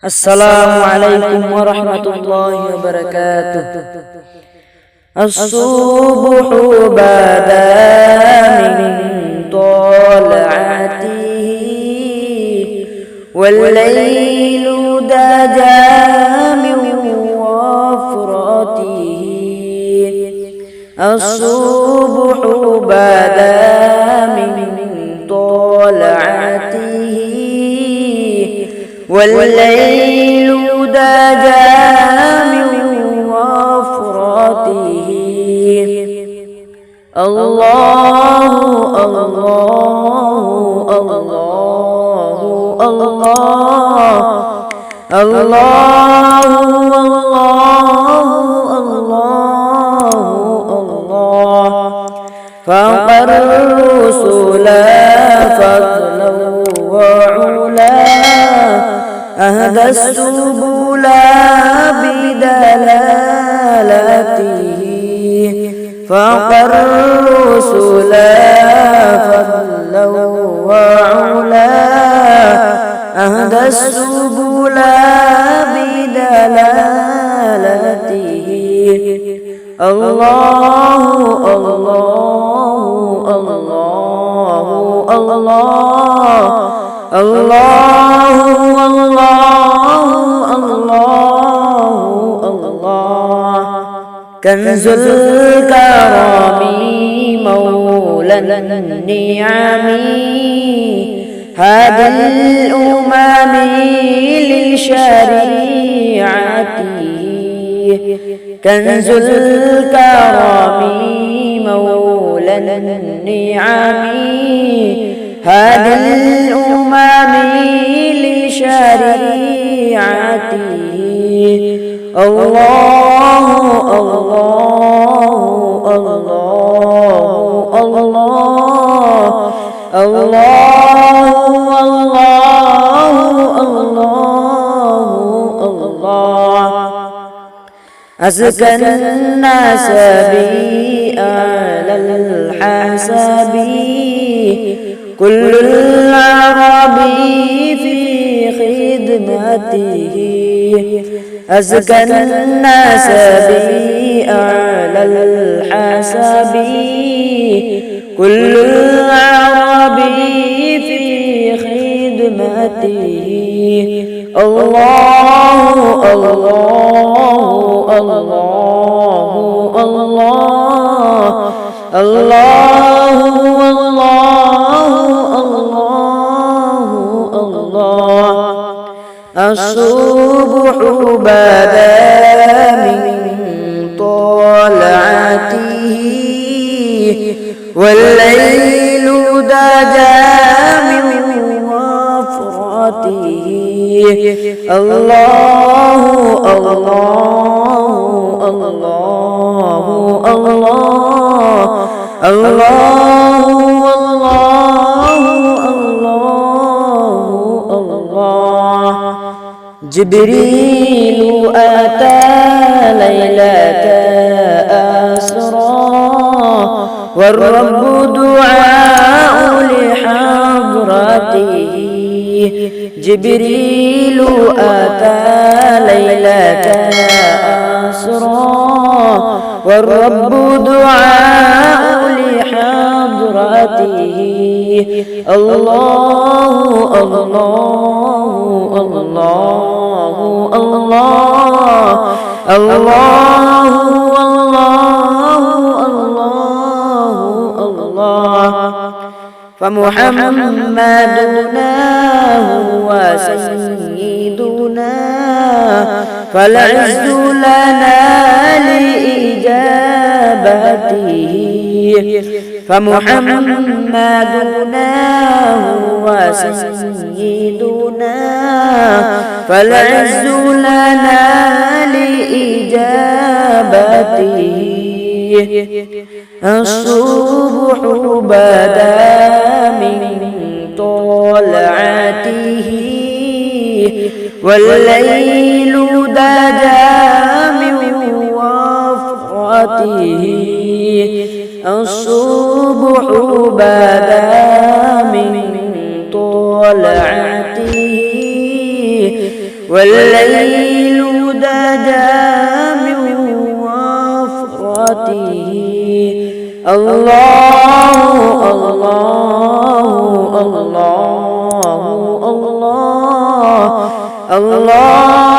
السلام عليكم ورحمة الله وبركاته. الصبح بدا من طلعته والليل دجى من وفرته. الصبح بدا من طلعته والليل دجى من وفرته. الله الله الله الله الله الله فوق الرسل فضلا وعلا أهدى السبل بدلالته. فوق الرسل فضلا وعلا أهدى السبل بدلالته. الله الله الله الله الله الله كنز الكرم مولى النعم هادي الأمم لشريعته. كنز الكرم مولى النعم هادي الأمم لشريعته. الله الله الله الله الله الله أزكى الناس بأعلى الحسب كل العرب في خدمته. أزكى الناس بأعلى الحسب كل العرب في خدمته. الله الله الله الله الله الله الصبح بدا من طلعته والليل دجى من وفرته. الله الله الله الله الله الله جبريل أتى ليلة أسرى والرب دعاء لحضرته. جبريل أتى ليلة أسرى والرب دعاء لحضرته. الله الله الله الله الله الله فمحمدنا هو سيدنا فالعز لنا لإجابته. فمحمدنا هو سيدنا فالعز لنا لإجابته. الصبح بدا من طلعته والليل دجى من وفرته. الصبح بدا من طلعته والليل دجى من وفرته الله الله الله الله الله